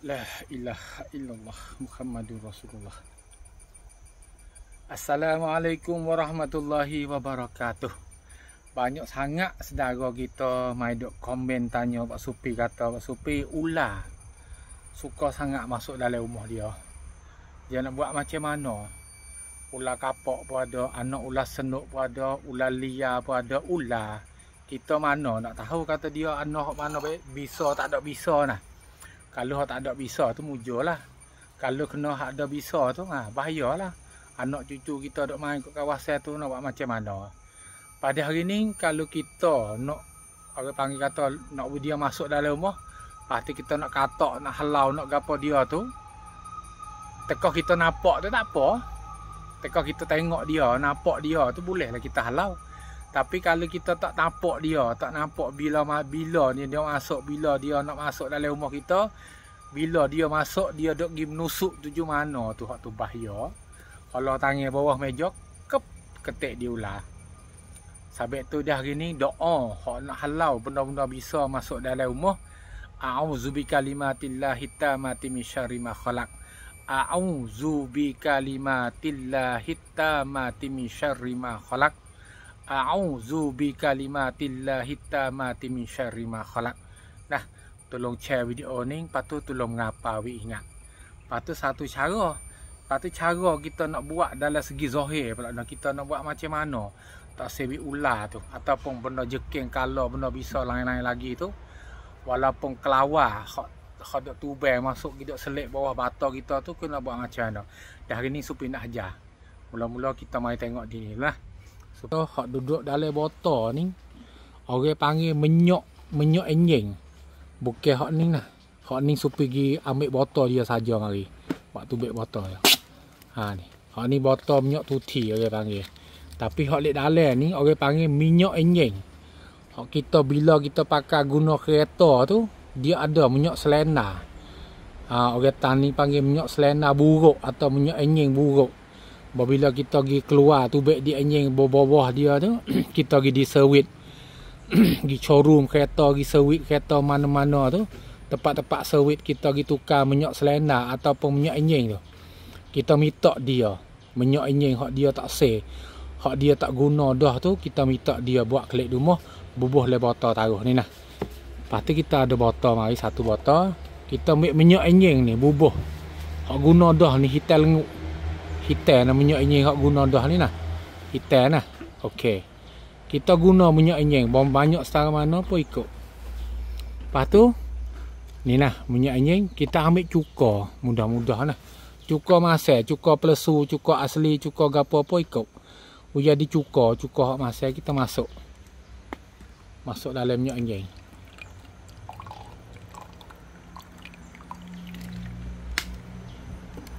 La ilaha illallah Muhammadur Rasulullah. Assalamualaikum warahmatullahi wabarakatuh. Banyak sangat saudara kita mai duk komen tanya Pak Supi, kata Pak Supi ular suka sangat masuk dalam rumah dia. Dia nak buat macam mana? Ular kapak pun ada, anak ular senuk pun ada, ular liar pun ada, ular. Kita mana nak tahu, kata dia anak mana bisa tak ada bisa nah. Kalau tak ada bisa tu mujurlah. Kalau kena hak ada bisa tu bahayalah. Anak cucu kita duk main kat kawasan tu nak buat macam mana. Pada hari ni kalau kita nak, orang panggil kata nak dia masuk dalam rumah, pasti kita nak katak, nak halau, nak gapo dia tu. Teka kita nampak tu tak apa. Teka kita tengok dia, nampak dia tu bolehlah kita halau. Tapi kalau kita tak nampak dia, tak nampak bila ni dia masuk, bila dia nak masuk dalam rumah kita, bila dia masuk, dia duk pergi menusuk tuju mana tu, hak tu bahaya. Kalau tangan bawah meja, ketik dia ular. Sebab tu dah hari ni doa hak nak halau benda-benda bisa masuk dalam rumah. A'udzubikalimatillahit tammati min syarri ma khalaq. A'udzubikalimatillahit tammati min syarri ma khalaq. A'udzubikalimatillahit tammati min syarri ma khalaq. Nah, tolong share video ni, lepas tu tolong ngapawi ingat. Lepas tu satu cara. Lepas tu cara kita nak buat dalam segi zahir pula, kita nak buat macam mana tak sebi ular tu ataupun benda jeking kalau benda bisa lain-lain lagi tu, walaupun kelawar hak duk tubang masuk kita selit bawah bata kita tu, kena buat macam mana. Dah hari ni Supi nak ajar. Mula-mula kita mai tengok di ni lah. So hak duduk dalam botol ni orang panggil menyok anjing. Bukan hak ni lah. Hak ni Supi pergi ambil botol dia saja mari. Waktu beg botol ya. Ni. Hak ni botol minyak tuti orang panggil. Tapi hak lek dalam ni orang panggil minyak anjing. Hak kita bila kita pakai guna kereta tu, dia ada minyak selena. Orang tani panggil minyak selena buruk atau minyak anjing buruk. Bila kita pergi keluar tu beg di anjing bawah dia tu, kita pergi di servis. Pergi showroom kereta, pergi servis kereta mana-mana tu, tempat-tempat servis kita pergi tukar minyak selena ataupun minyak anjing tu. Kita minta dia minyak anjing hak dia tak sah, hak dia tak guna dah tu, kita minta dia buat kelik rumah, bubuh le botol taruh ni nah. Lepas tu kita ada botol mari, satu botol kita ambil minyak anjing ni bubuh. Hak guna dah ni hitam lenguk. Hitam nah minyak anjing hak guna dah ni nah. Hitam nah. Okey. Kita guna minyak anjing banyak setara mana pun ikut. Lepas tu ni nah minyak anjing kita ambil cuka, mudah-mudah nah. Cuka masal, cuka pelesu, cuka asli, cuka gapo apa ikut. Jadi cuka hak masal kita masuk dalam minyak anjing.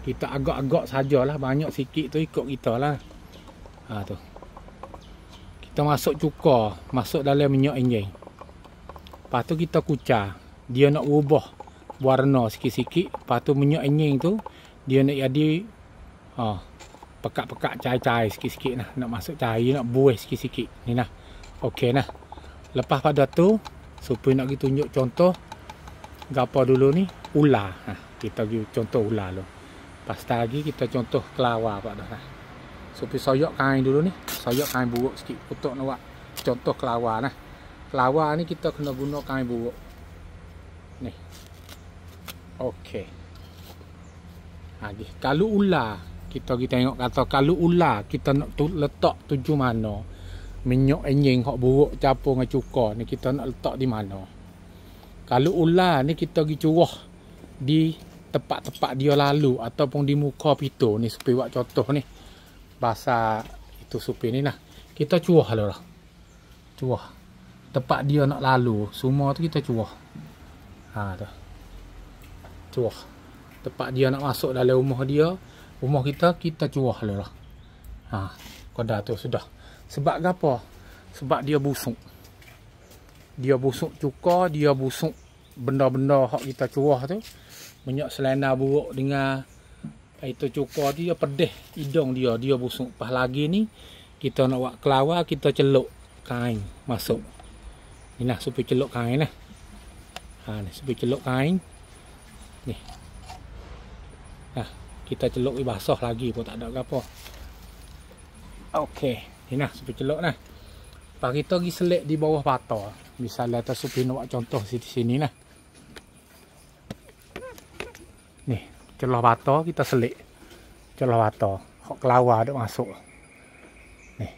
Kita agak-agak sajalah, banyak sikit tu ikut kita lah. Tu. Kita masuk cuka, masuk dalam minyak anjing. Lepas tu kita kucar. Dia nak ubah warna sikit-sikit. Lepas tu minyak anjing tu dia nak jadi pekat-pekat cair-cair sikit-sikit nah. Nak masuk cair, nak buih sikit-sikit. Ni nah. Okey nah. Lepas pada tu Supi nak pergi tunjuk contoh gapo dulu ni, ular. Kita pergi contoh ular dulu. Lepas lagi kita contoh kelawar pak dah. Supi soyok kain dulu ni. Soyok kain buruk sikit untuk nak buat contoh kelawar nah. Kelawar ni kita kena guna kain buruk. Ni. Okey. Kalau ular kita pergi tengok, kata kalau ular kita nak letak tuju mana. Minyak anjing hak buruk campur dengan cuka ni kita nak letak di mana. Kalau ular ni kita pergi curah di tempat-tempat dia lalu ataupun di muka pintu ni. Supi buat contoh ni. Bahasa itu Supi ni nah. Kita curah lah. Curah. Tempat dia nak lalu, semua tu kita curah. Tu. Curah. Tempat dia nak masuk dalam rumah dia, rumah kita curah lah. Kodah tu sudah. Sebab apa? Sebab dia busuk. Dia busuk cuka, dia busuk benda-benda hak kita curah tu. Minyak selena buruk dengan itu cuka dia pedih hidung dia busuk. Lepas lagi ni kita nak buat kelawar, kita celuk kain masuk. Ni nah Supi celuk kain nah. Ni Supi celuk kain. Ni. Nah, kita celuk basah lagi pun tak ada apa. Okey, ni nah supi celuk nah. Lepas kita pergi selik di bawah bata. Misalnya atas supi nak buat contoh di sini nah. Ni, celah bata kita selik. Celah bata, hok kelawar dak masuk. Ni.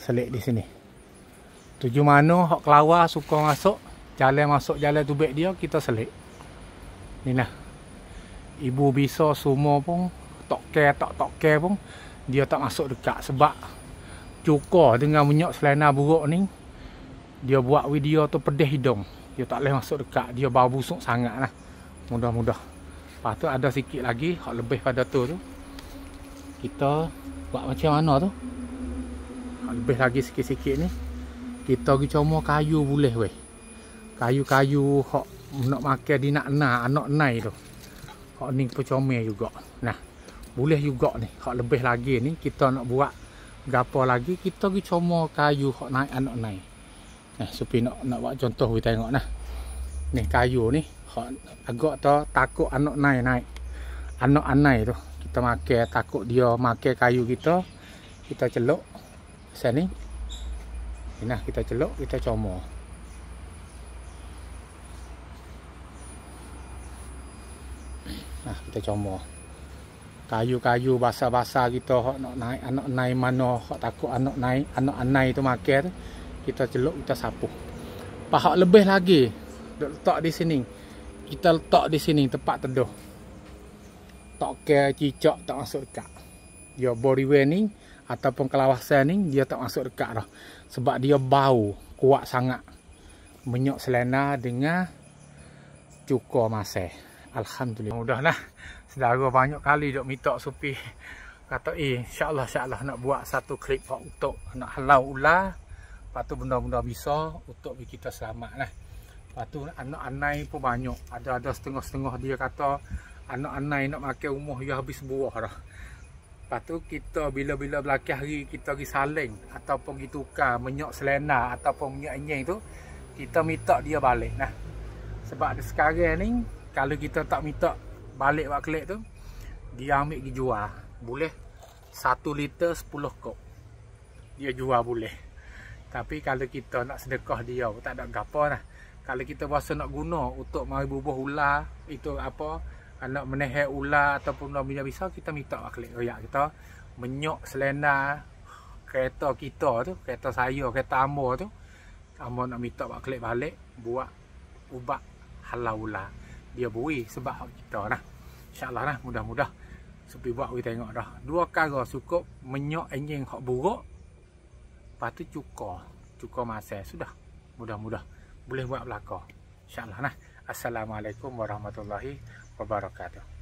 Selik di sini. Tuju mana hok kelawar suka masuk, masuk jalan tubek dia kita selik. Ni nah. Ibu bisa semua pun tak care pun dia tak masuk dekat sebab cuka dengan minyak selena buruk ni dia buat video tu pedih hidung. Dia tak boleh masuk dekat, dia bau busuk sangat lah. Mudah-mudah. Lepas tu ada sikit lagi hak lebih pada tu kita buat macam mana tu. Hak lebih lagi sikit-sikit ni kita pergi cuma kayu boleh weh. Kayu-kayu hak nak makan di nak anak nai tu. Hak ni pecomel juga. Nah, boleh juga ni. Hak lebih lagi ni kita nak buat gapo lagi, kita pergi cuma kayu hak naik anak nai. Nah, supaya nak buat contoh kita tengok nah. Ni kayu ni hak agak tu takut anak nai naik. Anak anai tu kita makan takut dia makan kayu kita celuk sini. Nah, kita celuk, kita cuma. Nah, kita cuma kayu-kayu basah-basah kita hok nak naik anak naik mana hok takut anak naik anak anai tu makan tu kita celuk, kita sapu. Pahak lebih lagi letak di sini. Kita letak di sini tempat teduh. Tak ke cicak tak masuk dekat. Dia boriwe ni ataupun kawasan ni dia tak masuk dekat dah. Sebab dia bau kuat sangat. Minyak selena dengan cuka masih. Alhamdulillah. Mudah lah. Saudara banyak kali dok minta Supi. Kata insya-Allah nak buat satu klip untuk nak halau ular. Lepas tu benda-benda bisa untuk kita selamat lah. Lepas tu anak anai pun banyak. Ada setengah-setengah dia kata anak anai nak makan rumah dia habis buah dah. Lepas tu kita bila-bila belakang hari kita pergi saling ataupun pergi tukar minyak selena ataupun minyak anjing tu, kita minta dia balik nah. Sebab sekarang ni kalau kita tak minta balik buat kelip tu, dia ambil pergi jual. Boleh 1 liter 10 kop. Dia jual boleh. Tapi kalau kita nak sedekah dia tak ada gapo lah. Kalau kita rasa nak guna untuk mari bubuh ular, itu apa, nak menehet ular ataupun nak bisa kita minta buat kelip royak kita. Minyak selena kereta kita tu, kereta saya, kereta Amor tu. Amor nak minta buat kelip balik buat ubat halau ular. Dia beri sebab kita lah. InsyaAllah lah, mudah-mudah Supi buat kita tengok dah. 2 perkara cukup minyak anjing hak buruk. Lepas tu cuka masai. Sudah. Mudah-mudah boleh buat belakang. InsyaAllah lah. Assalamualaikum warahmatullahi wabarakatuh.